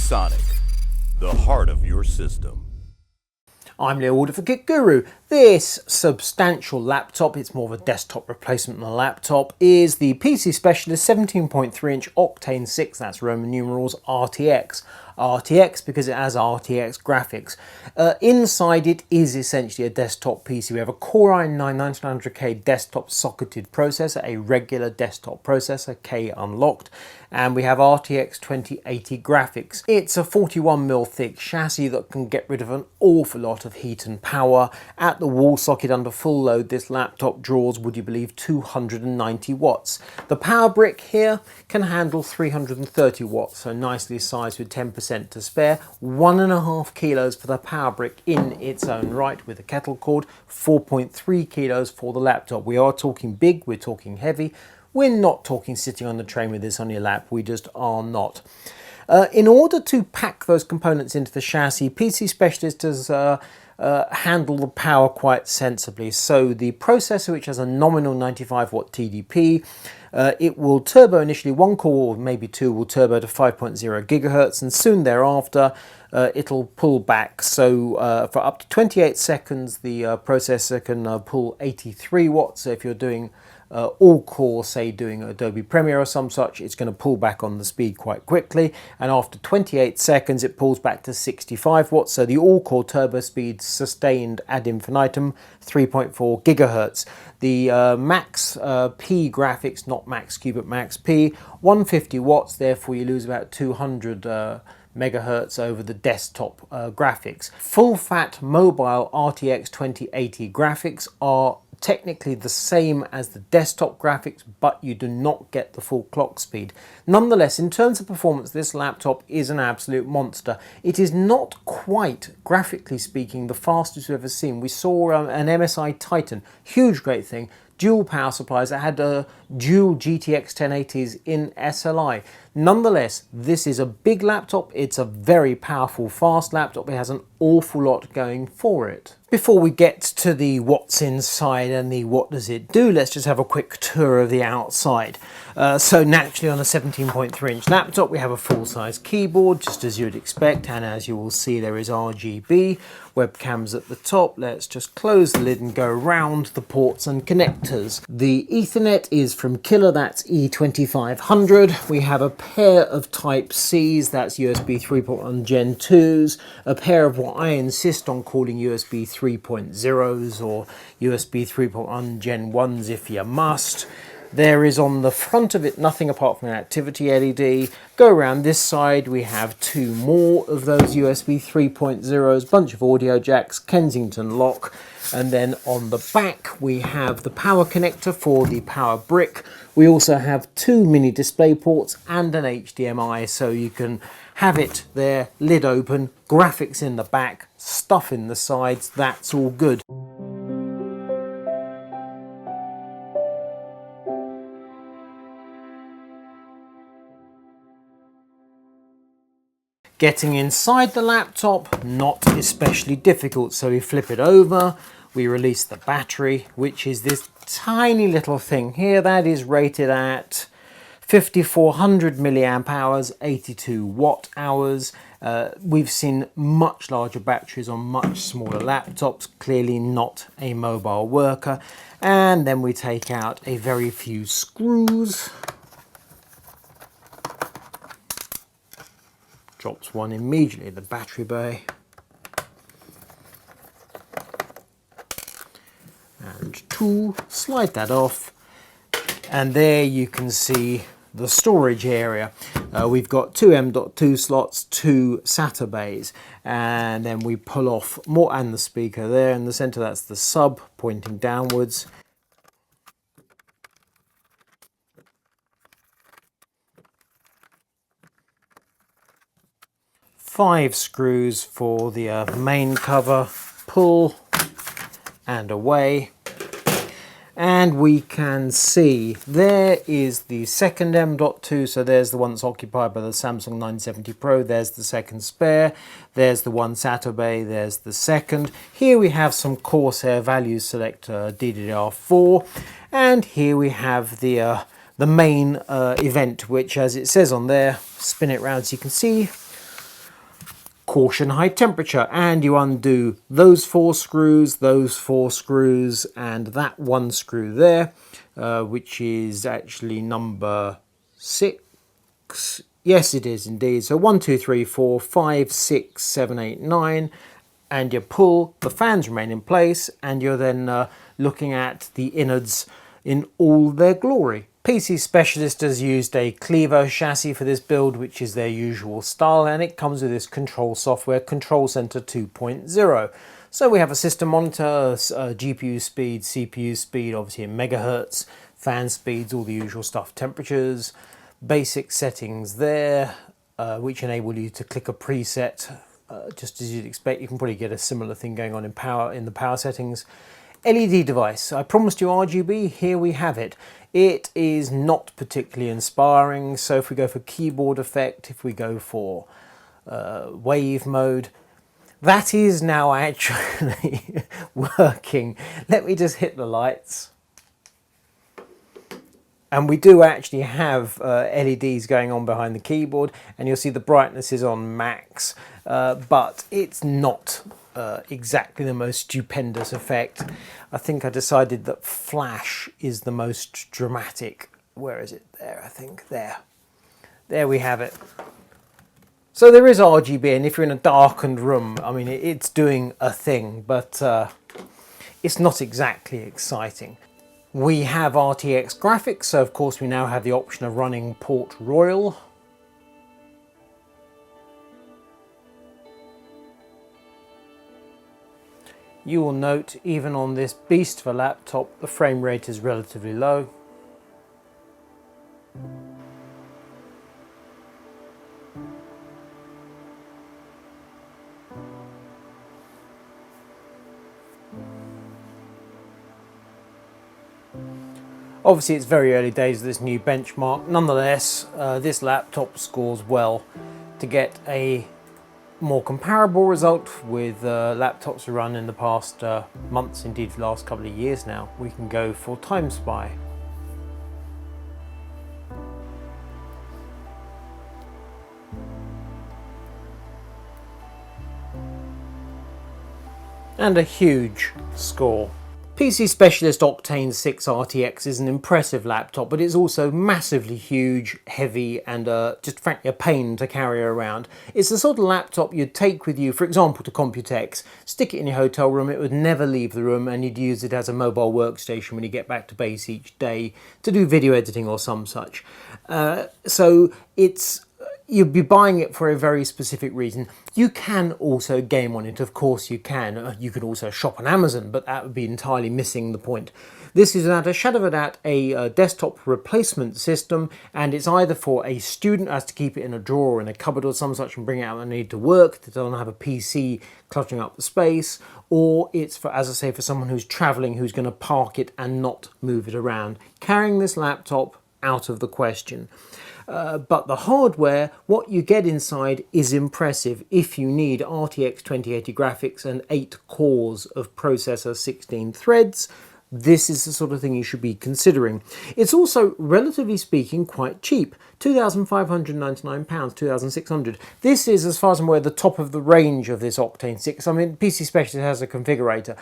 Panasonic, the heart of your system. I'm Leo Alder for Kit Guru. This substantial laptop, it's more of a desktop replacement than a laptop, is the PCSpecialist 17.3-inch Octane 6, that's Roman numerals, RTX. RTX because it has RTX graphics. Inside it is essentially a desktop PC. We have a Core i9-9900K desktop socketed processor, a regular desktop processor, K unlocked, and we have RTX 2080 graphics. It's a 41mm thick chassis that can get rid of an awful lot of heat and power. At the wall socket under full load, this laptop draws, would you believe, 290 watts. The power brick here can handle 330 watts, so nicely sized with 10% to spare. 1.5 kilos for the power brick in its own right with a kettle cord, 4.3 kilos for the laptop. We are talking big, we're talking heavy. We're not talking sitting on the train with this on your lap, we just are not. In order to pack those components into the chassis, PCSpecialist has handle the power quite sensibly. So the processor, which has a nominal 95 watt TDP, it will turbo initially, one core or maybe two will turbo to 5.0 gigahertz, and soon thereafter it'll pull back. So for up to 28 seconds the processor can pull 83 watts. So if you're doing all core, say doing Adobe Premiere or some such, it's going to pull back on the speed quite quickly, and after 28 seconds it pulls back to 65 watts. So the all core turbo speed sustained ad infinitum, 3.4 gigahertz. The max P graphics, not max Q but max P, 150 watts, therefore you lose about 200 megahertz over the desktop graphics. Full fat mobile RTX 2080 graphics are technically the same as the desktop graphics, but you do not get the full clock speed. Nonetheless, in terms of performance, this laptop is an absolute monster. It is not quite, graphically speaking, the fastest we've ever seen. We saw an MSI Titan, huge great thing, dual power supplies that had dual GTX 1080s in SLI. Nonetheless, this is a big laptop, it's a very powerful, fast laptop, it has an awful lot going for it. Before we get to the what's inside and the what does it do, let's just have a quick tour of the outside. So naturally on a 17.3-inch laptop we have a full-size keyboard, just as you'd expect, and as you will see there is RGB, webcams at the top. Let's just close the lid and go around the ports and connectors. The Ethernet is from Killer, that's E2500. We have a pair of Type-Cs, that's USB 3.1 Gen 2s, a pair of what I insist on calling USB 3.0s or USB 3.1 Gen 1s if you must. There is on the front of it nothing apart from an activity LED. Go around this side, we have two more of those USB 3.0s, bunch of audio jacks, Kensington lock, and then on the back we have the power connector for the power brick. We also have two mini display ports and an HDMI, so you can have it there, lid open, graphics in the back, stuff in the sides, that's all good. Getting inside the laptop, not especially difficult, so we flip it over, we release the battery, which is this tiny little thing here that is rated at 5400 milliamp hours, 82 watt hours. We've seen much larger batteries on much smaller laptops, clearly not a mobile worker. And then we take out a very few screws. Drops one immediately in the battery bay. And two, slide that off. And there you can see the storage area. We've got two M.2 slots, two SATA bays, and then we pull off more, and the speaker there in the center, that's the sub pointing downwards. Five screws for the main cover, pull and away. And we can see there is the second M.2, so there's the one that's occupied by the Samsung 970 Pro, there's the second spare, there's the one SATA bay, there's the second. Here we have some Corsair value selector DDR4, and here we have the main event, which, as it says on there, spin it round so you can see, caution high temperature, and you undo those four screws, and that one screw there, which is actually number 6. Yes, it is indeed. So 1, 2, 3, 4, 5, 6, 7, 8, 9, and you pull, the fans remain in place, and you're then looking at the innards in all their glory. PCSpecialist has used a Clevo chassis for this build, which is their usual style, and it comes with this control software, Control Center 2.0. So we have a system monitor, GPU speed, CPU speed, obviously in megahertz, fan speeds, all the usual stuff, temperatures, basic settings there, which enable you to click a preset, just as you'd expect. You can probably get a similar thing going on in the power settings. LED device. I promised you RGB, here we have it. It is not particularly inspiring, so if we go for keyboard effect, if we go for wave mode, that is now actually working. Let me just hit the lights. And we do actually have LEDs going on behind the keyboard, and you'll see the brightness is on max, but it's not exactly the most stupendous effect. I think I decided that flash is the most dramatic. Where is it? There, I think. There we have it. So there is RGB, and if you're in a darkened room, I mean, it's doing a thing, but it's not exactly exciting. We have RTX graphics, so of course we now have the option of running Port Royal. You will note, even on this beast of a laptop, the frame rate is relatively low. Obviously it's very early days of this new benchmark. Nonetheless, this laptop scores well to get a more comparable result with laptops we run in the past months, indeed the last couple of years now. We can go for Time Spy. And a huge score. PCSpecialist Octane 6 RTX is an impressive laptop, but it's also massively huge, heavy, and just frankly a pain to carry around. It's the sort of laptop you'd take with you, for example, to Computex, stick it in your hotel room, it would never leave the room, and you'd use it as a mobile workstation when you get back to base each day to do video editing or some such. So you'd be buying it for a very specific reason. You can also game on it, of course you can. You could also shop on Amazon, but that would be entirely missing the point. This is without a shadow of a doubt a desktop replacement system, and it's either for a student who has to keep it in a drawer or in a cupboard or some such and bring it out when they need to work, that don't have a PC cluttering up the space, or it's for, as I say, for someone who's traveling, who's going to park it and not move it around. Carrying this laptop, out of the question. But the hardware, what you get inside is impressive if you need RTX 2080 graphics and 8 cores of processor, 16 threads. This is the sort of thing you should be considering. It's also, relatively speaking, quite cheap. £2,599, £2,600. This is, as far as I'm aware, the top of the range of this Octane 6. I mean, PCSpecialist has a configurator,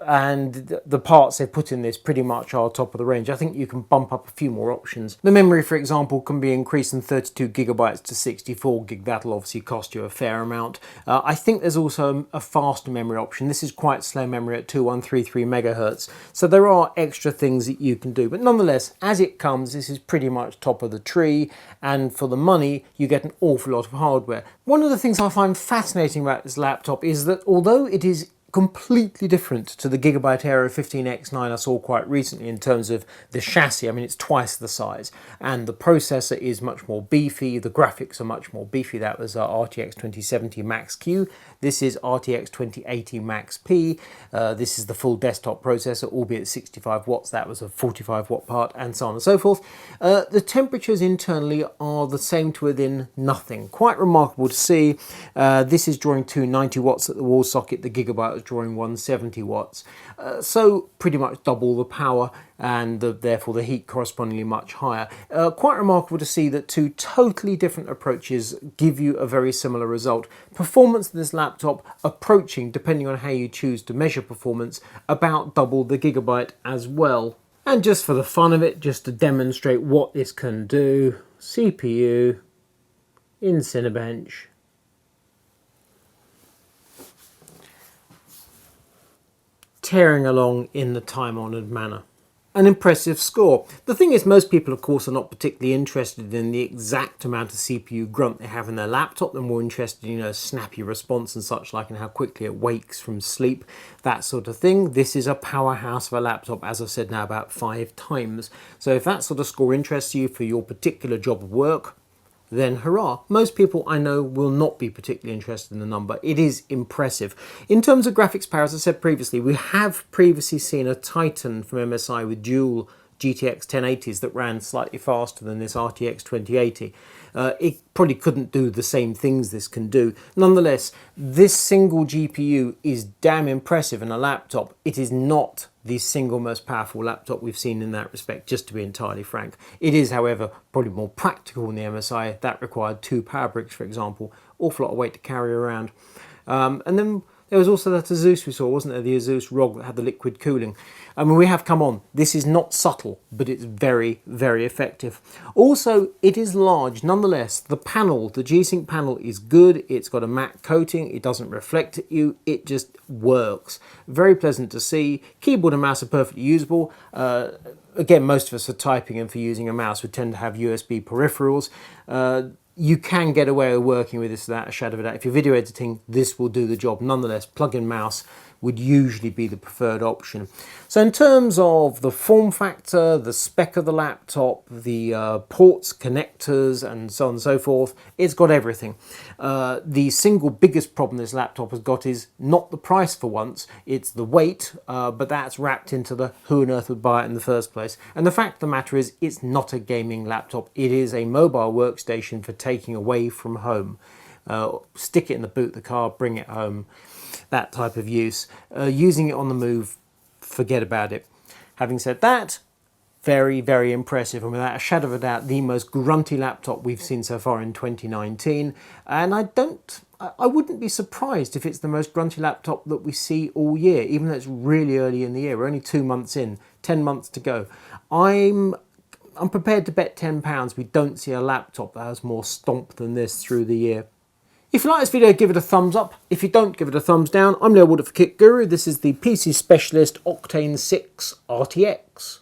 and the parts they've put in this pretty much are top of the range. I think you can bump up a few more options. The memory, for example, can be increased from 32 gigabytes to 64 gig. That'll obviously cost you a fair amount. I think there's also a faster memory option. This is quite slow memory at 2133 megahertz. So there are extra things that you can do. But nonetheless, as it comes, this is pretty much top of the tree. And for the money, you get an awful lot of hardware. One of the things I find fascinating about this laptop is that although it is completely different to the Gigabyte Aero 15X9 I saw quite recently in terms of the chassis. I mean, it's twice the size, and the processor is much more beefy, the graphics are much more beefy. That was RTX 2070 Max Q. This is RTX 2080 Max P. This is the full desktop processor, albeit 65 watts. That was a 45 watt part, and so on and so forth. The temperatures internally are the same to within nothing. Quite remarkable to see. This is drawing 290 watts at the wall socket. The Gigabyte was drawing 170 watts. So pretty much double the power, and therefore the heat correspondingly much higher. Quite remarkable to see that two totally different approaches give you a very similar result. Performance of this laptop approaching, depending on how you choose to measure performance, about double the Gigabit as well. And just for the fun of it, just to demonstrate what this can do, CPU in Cinebench. Tearing along in the time-honoured manner. An impressive score. The thing is, most people of course are not particularly interested in the exact amount of CPU grunt they have in their laptop. They're more interested in, snappy response and such like, and how quickly it wakes from sleep, that sort of thing. This is a powerhouse of a laptop, as I've said now about 5 times. So if that sort of score interests you for your particular job of work, then hurrah. Most people I know will not be particularly interested in the number. It is impressive. In terms of graphics power, as I said previously, we have previously seen a Titan from MSI with dual GTX 1080s that ran slightly faster than this RTX 2080. It probably couldn't do the same things this can do. Nonetheless, this single GPU is damn impressive in a laptop. It is not the single most powerful laptop we've seen in that respect, just to be entirely frank. It is, however, probably more practical than the MSI. That required 2 power bricks, for example. Awful lot of weight to carry around. And then there was also that Asus we saw, wasn't there? The Asus ROG that had the liquid cooling. I mean, we have come on. This is not subtle, but it's very, very effective. Also, it is large. Nonetheless, the panel, the G-Sync panel is good. It's got a matte coating. It doesn't reflect at you. It just works. Very pleasant to see. Keyboard and mouse are perfectly usable. Again, most of us for typing and for using a mouse would tend to have USB peripherals. You can get away with working with this without a shadow of a doubt. If you're video editing, this will do the job. Nonetheless, plug-in mouse would usually be the preferred option. So in terms of the form factor, the spec of the laptop, the ports, connectors, and so on and so forth, it's got everything. The single biggest problem this laptop has got is not the price for once, it's the weight, but that's wrapped into the who on earth would buy it in the first place. And the fact of the matter is, it's not a gaming laptop. It is a mobile workstation for taking away from home. Stick it in the boot of the car, bring it home. That type of use. Using it on the move, forget about it. Having said that, very, very impressive, and without a shadow of a doubt, the most grunty laptop we've seen so far in 2019. And I wouldn't be surprised if it's the most grunty laptop that we see all year, even though it's really early in the year. We're only 2 months in, 10 months to go. I'm prepared to bet £10 we don't see a laptop that has more stomp than this through the year. If you like this video, give it a thumbs up. If you don't, give it a thumbs down. I'm Leo Wood for Kit Guru. This is the PC Specialist Octane 6 RTX.